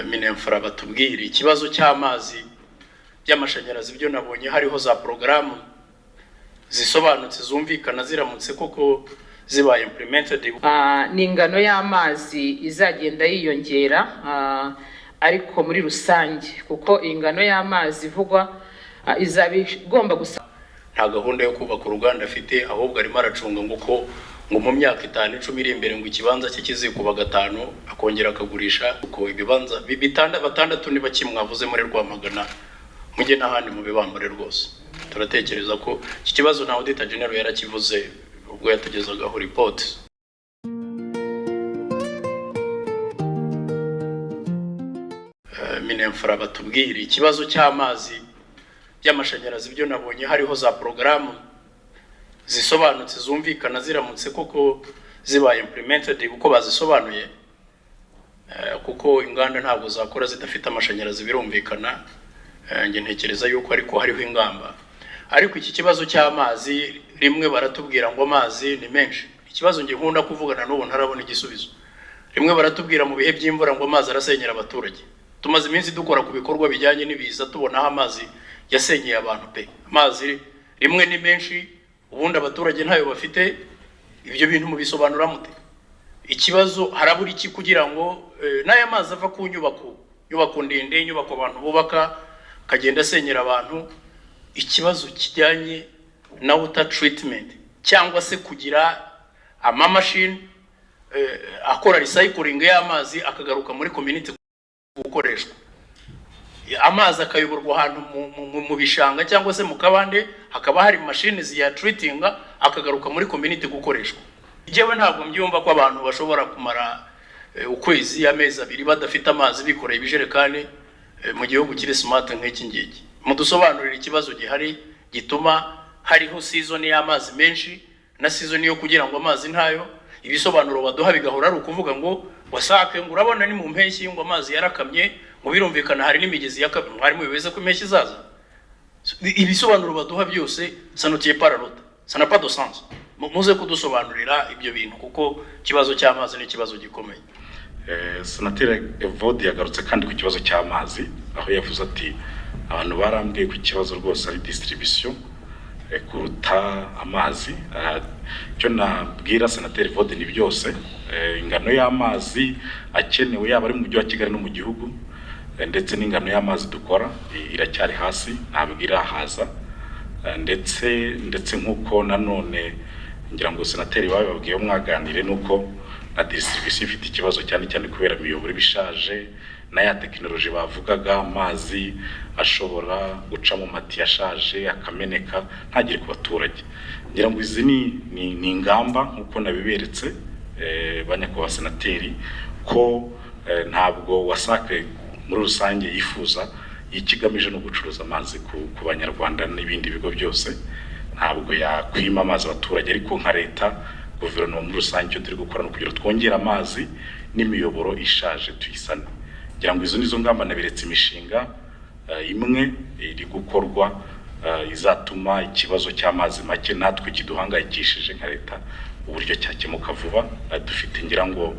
Minemfura batubwire ikibazo cy'amazi y'amashanyarazi byo nabonye hariho za porogaramu zisobanutse zumvikana ziramutse koko zibaye implemented. Ni ingano y'amazi izagenda yiyongera ariko muri rusange kuko ingano y'amazi ivugwa izaba igomba gusa nta gahunda yo kubaka uruganda afite ahubwo arimo aracunga ngo mu myaka 5-10 iri imbere ngo ikibanza cye kizikuba 5 akongera akagurisha uko ibibanza batandatu niba kimwavuze muri Rwamagana mujye n'ahandi mu bibambure rwose. Turatekereza ko iki kibazo na Auditor General yarakivuze ubwo yatugezagaho report. Minemfura batubwire ikibazo cy'amazi y'amashanyarazi byo nabonye hariho za porogaramu zisobanutse zumvikana ziramutse koko zibaye implemented uko bazisobanuye, kuko inganda ntabwo zakora zidafite amashanyarazi birumvikana. Nge ntekereza yuko ariko hariho ingamba. Ariko iki kibazo cy'amazi rimwe baratubwira ngo amazi ni menshi. Ikibazo nge nkunda kuvugana n'ubu ntarabona igisubizo. Rimwe baratubwira mu bihe by'imvura ngo amazi arasenyera abaturage. Tumaze iminsi dukora ku bikorwa bijyanye n'ibiza tubona amazi yasenyeye abantu pe. Amazi rimwe ni menshi ubundi abaturage ntayo bafite. Ibyo bintu mubisobanura mute? Ikibazo harabura iki kugira ngo n'aya mazi ava ku nyubako ndende, nyubako abantu bubaka kagenda senyera abantu. Ikibazo kijyanye na water treatment cyangwa se kugira amamashini akora recycling y'amazi akagaruka muri community gukoreshwa. Amazi akayoborwa ahantu mu bishanga cyangwa se mu kabande hakaba hari machine ziya treating akagaruka muri community gukoreshwa. Jewe ntabwo mbyumva ko abantu bashobora kumara ukwezi amezi 2 badafite amazi bikoreye ibijerekani mu gihugu kiri smart nk'iki ngiki. Mudusobanurira ikibazo gihari gituma hariho season y'amazi menshi na season yo kugira ngo amazi ntayo. Ibisobanuro baduha bigahora ari ukuvuga ngo wasake ngo urabona ni mu mpeshyi ngo amazi yarakamye ngo birumvikana hari n'imigezi yakamye mwari mubeze ko impeshyi zaza. Ibisobanuro baduha byose sanotiye pararota sana pas de sens. Muze kudusobanurira ibyo bintu kuko kibazo cy'amazi ni kibazo gikomeye. Senateri Evode yagarutse kandi ku kibazo cy'amazi aho yavuze ati abantu barambwiye ku kibazo rwose ari distribution kuruta amazi. Cyo nabwira Senateri Evode ni byose ingano y'amazi akenewe yaba ari mu mujyi wa Kigali no mu gihugu ndetse n'ingano y'amazi dukora iracyari hasi ntabwo irahaza ndetse nkuko nanone ngira ngo Senateri bawe babwiye mwaganire nuko na distribution ifite ikibazo cyane kubera imiyoboro bishaje na ya technology bavugaga amazi ashobora guca mu mati yashaje akameneka ntagire ku baturage. Ngira ngo izi ni ingamba nkuko nabiberetse banyakubahwa Senateri ko ntabwo wasake muri rusange yifuza ikigamije no gucuruza amazi ku banyarwanda n'ibindi bigo byose. Ntabwo yakwima amazi abaturage ariko nka leta guverinoma muri rusange cyo turi gukora no kugira twongera amazi n'imiyoboro ishaje tuyisane. Ngira ngo izo nizo ngamba nabiretse imishinga imwe iri gukorwa izatuma ikibazo cy'amazi make natwe kiduhangayikishije nka leta uburyo cyakemuka vuba. Dufite ngira ngo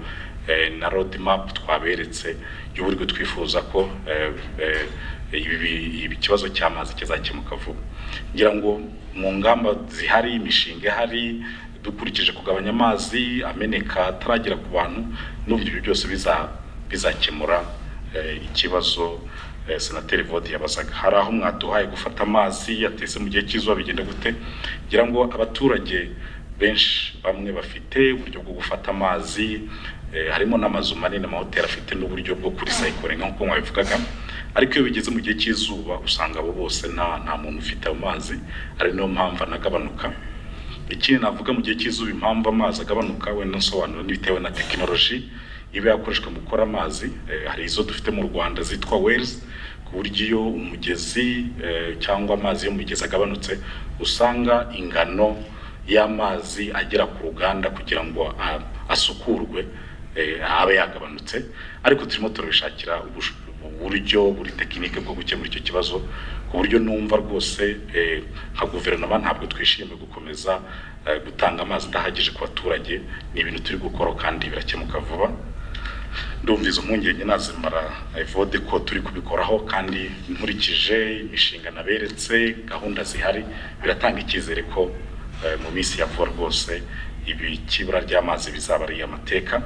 na road map twaberetse y'uburyo twifuza ko ibi kibazo cy'amazi kizakemuka vuba. Ngira ngo mu ngamba zihari imishinga hari dukurikije kugabanya amazi ameneka ataragira ku bantu n'uburyo byose bizakemura ikibazo Senateri Evode yabazaga. Hari aho mwaduhaye gufata amazi yateze mu gihe cy'izuba bigenda gute? Ngira ngo abaturage benshi bamwe bafite uburyo bwo gufata amazi harimo n'amazu manini amahoteli afite n'uburyo bwo kuri recycling nk'uko mwabivugaga, ariko iyo bigeze mu gihe cy'izuba usanga abo bose nta muntu ufite amazi ari no mpamvu anagabanuka. Ikindi navuga mu gihe cy'izuba impamvu amazi agabanuka wenda nsobanura n'ibitewe na technology iba yakoreshwa mu gukora amazi. Hari izo dufite mu Rwanda zitwa wells ku buryo iyo umugezi cyangwa amazi yo mu mugezi agabanutse usanga ingano y'amazi agera ku ruganda kugira ngo asukurwe abe yagabanutse. Ariko turimo turabishakira uburyo buri tekinike bwo gukemura icyo kibazo ku buryo numva rwose nka guverinoma ntabwo twishimiye gukomeza gutanga amazi adahagije ku baturage. Ni ibintu turi gukora kandi birakemuka vuba. ndumva izo mpungenge nazimara Evode ko turi kubikoraho kandi nkurikije imishinga naberetse gahunda zihari biratanga icyizere ko mu minsi ya vuba rwose ibi kibura ry'amazi bizaba ari amateka.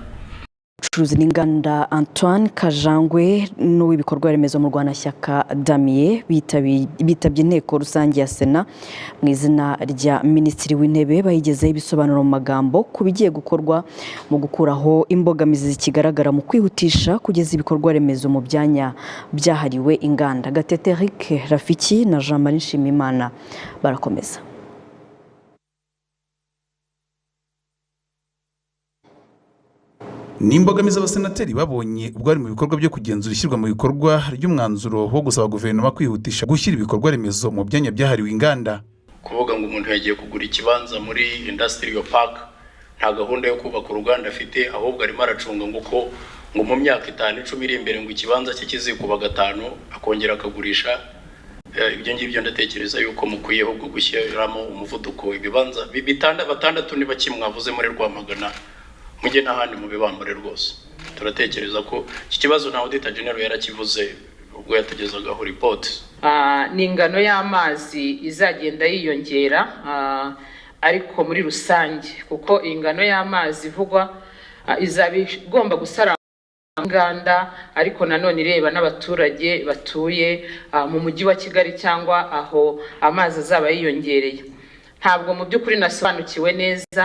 Umucuruzi n'inganda Antoine Kajangwe n'uw'ibikorwa remezo mu Rwanashyaka Damien bitabye inteko rusange ya Sena mu izina rya Minisitiri w'Intebe bayigezeho ibisobanuro mu magambo ku bigiye gukorwa mu gukuraho imbogamizi zikigaragara mu kwihutisha kugeza ibikorwa remezo mu byanya byahariwe inganda. Gatete Eric Rafiki na Jean-Marie Nshimiyimana barakomeza. Nimbogamiza abasenateri babonye ubwo ari mu bikorwa byo kugenzura ishyirwa mu bikorwa ry'umwanzuro wo gusaba guverinoma kwihutisha gushyira ibikorwa remezo mu byanya byahariwe inganda. Kuvuga ngo umuntu yagiye kugura ikibanza muri industrial park nta gahunda yo kubaka uruganda afite, ahubwo arimo aracunga ngo mu myaka 5-10 iri imbere ngo ikibanza cye kizikuba 5 akongera akagurisha. Ibyo ngibyo ndatekereza yuko mukwiye ahubwo gushyiramo umuvuduko. Ibibanza batandatu niba kimwavuze muri Rwamagana mujye n'ahandi mu bibambure rwose. Turatekereza ko iki kibazo na Auditor General yarakivuze ubwo yatugezagaho report. Ni ingano y'amazi izagenda yiyongera ariko muri rusange, kuko ingano y'amazi ivugwa izaba igomba gusara inganda ariko nanone ireba n'abaturage batuye mu mujyi wa Kigali cyangwa aho amazi azaba yiyongereye. Ntabwo mu by'ukuri nasobanukiwe neza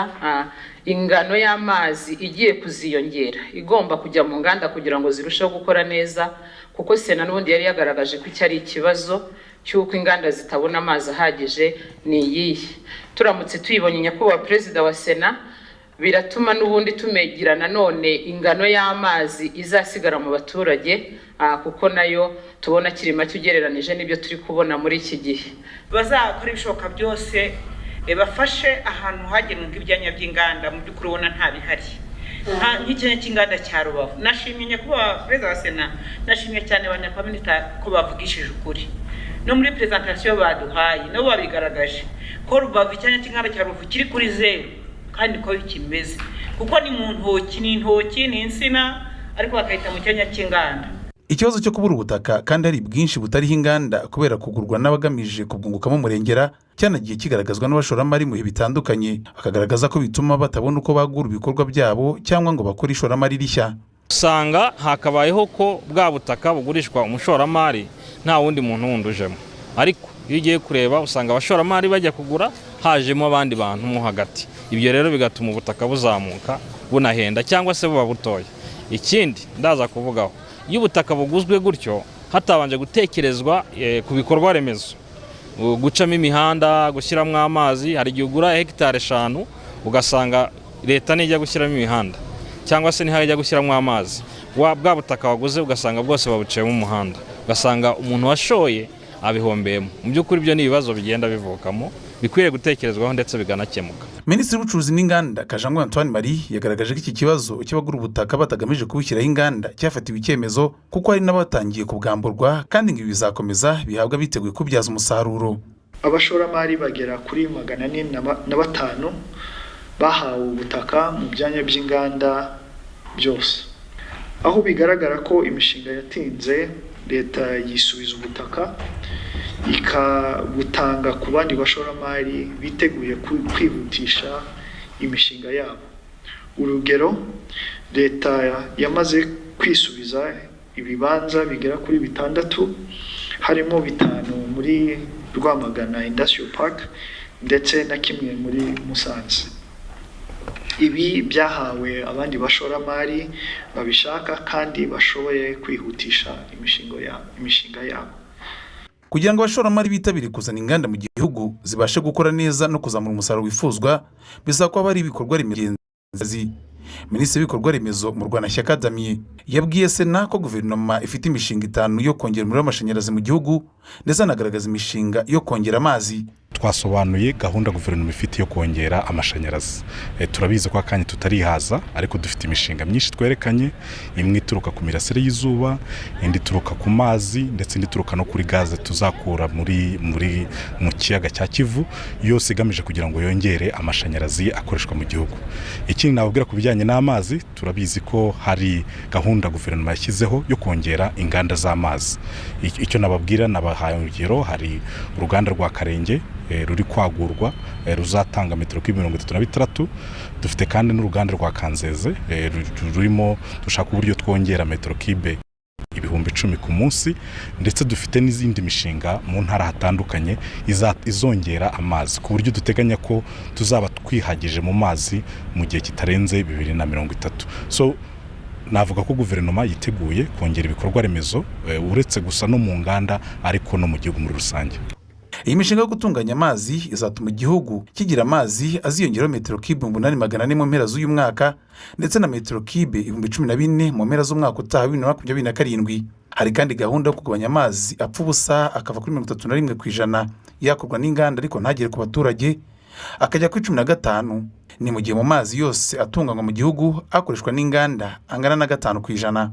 ingano y'amazi igiye kuziyongera igomba kujya mu nganda kugira ngo zirusheho gukora neza, kuko Sena n'ubundi yari yagaragaje ko cyari ikibazo cy'uko inganda zitabona amazi ahagije. Ni iyihe turamutse tuyibonye nyakubahwa Perezida wa Sena biratuma n'ubundi tumegira nanone ingano y'amazi izasigara mu baturage, kuko nayo tubona kirima cyugereranije n'ibyo turi kubona muri iki gihe. Bazakora ibishoboka byose bafashe ahantu hagenwe ibyanya by'inganda mu by'ukuri ubona nta bihari. Nk'icyanya cy'inganda cya Rubavu nashimye nyakubahwa Perezida wa Sena, nashimye cyane abanyakabineta ko bavugishije ukuri no muri presentation baduhaye nabo babigaragaje ko Rubavu icyanya cy'inganda cya Rubavu kiri kuri 0 kandi ko bikimeze, kuko ni mu ntoki ni insina ariko bakayita mu cyanya cy'inganda. Ikibazo cyo kubura ubutaka kandi ari bwinshi butariho inganda kubera kugurwa n'abagamije kubwungukamo murengera cyanagiye kigaragazwa n'abashoramari mu bihe bitandukanye, akagaragaza ko bituma batabona uko bagura ibikorwa byabo cyangwa ngo bakore ishoramari rishya. Usanga hakabayeho ko bwa butaka bugurishwa umushoramari nta wundi muntu wundujemo, ariko iyo ugiye kureba usanga abashoramari bajya kugura hajemo abandi bantu mo hagati. Ibyo rero bigatuma ubutaka buzamuka bunahenda cyangwa se buba butoya. Ikindi ndaza kuvugaho, iyo ubutaka buguzwe gutyo hatabanje gutekerezwa ku bikorwa remezo, gucamo imihanda, gushyiramo amazi, hari igihe ugura hegitari 5 ugasanga leta nijya gushyiramo imihanda cyangwa se ntihajya gushyiramo amazi, bwa butaka waguze ugasanga bwose babuciyemo umuhanda, ugasanga umuntu washoye abihombeyemo. Mu by'ukuri byo ni ibibazo bigenda bivukamo bikwiriye gutekerezwaho ndetse biganakemuka. Minisitiri w'Ubucuruzi n'Inganda Kajangwe Antoine Marie yagaragaje ko iki kibazo cy'abagura ubutaka batagamije kubushyiraho inganda cyafatiwe icyemezo kuko hari n'abatangiye kubwamburwa kandi ngo bizakomeza bihabwa biteguye kubyaza umusaruro. Abashoramari bagera kuri 405 bahawe ubutaka mu byanya by'inganda byose. Aho bigaragara ko imishinga yatinze, leta yisubiza ubutaka ikabutanga ku bandi bashoramari biteguye kwihutisha imishinga yabo. Urugero, leta yamaze kwisubiza ibibanza bigera kuri 6 harimo 5 muri Rwamagana Industrial Park ndetse na kimwe muri Musanze. Ibi byahawe abandi bashoramari babishaka kandi bashoboye kwihutisha imishinga yabo. Kugira ngo abashoramari bitabire kuzana inganda mu gihugu zibashe gukora neza no kuzamura umusaruro wifuzwa, bisaba ko hari ibikorwa remezo. Minisitiri w'ibikorwa remezo mu Rwanashyaka Damien yabwiye Sena ko guverinoma ifite imishinga 5 yo kongera umuriro w'amashanyarazi mu gihugu ndetse anagaragaza imishinga yo kongera amazi. twasobanuye gahunda guverinoma ifite yo kongera amashanyarazi. Turabizi ko akanya tutarihaza, ariko dufite imishinga myinshi twerekanye, imwe ituruka ku mirasire y'izuba, indi ituruka ku mazi, ndetse indi ituruka no kuri gaze tuzakura mu kiyaga cya Kivu, yose igamije kugira ngo yongere amashanyarazi akoreshwa mu gihugu. Ikindi nababwira ku bijyanye n'amazi, turabizi ko hari gahunda guverinoma yashyizeho yo kongera inganda z'amazi. Icyo nababwira, nabahaye urugero, hari uruganda rwa Karenge ruri kwagurwa ruzatanga metero kibe 36. Dufite kandi n'uruganda rwa Kanzeze rurimo dushaka uburyo twongera metero kibe 10,000 ku munsi, ndetse dufite n'izindi mishinga mu ntara hatandukanye izongera amazi, ku buryo duteganya ko tuzaba twihagije mu mazi mu gihe kitarenze 2030. So navuga ko guverinoma yiteguye kongera ibikorwa remezo uretse gusa no mu nganda, ariko no mu gihugu muri rusange. Iyi mishinga yo gutunganya amazi izatuma igihugu kigira amazi aziyongeraho metero kibe 8,400 mu mpera z'uyu mwaka, ndetse na metero kibe 14,000 mu mpera z'umwaka utaha 2027. Hari kandi gahunda yo kugabanya amazi apfa ubusa akava kuri 31% yakorwa n'inganda ariko ntagere ku baturage, akajya kuri 15. Ni mu gihe mu mazi yose atunganywa mu gihugu akoreshwa n'inganda angana na 5%.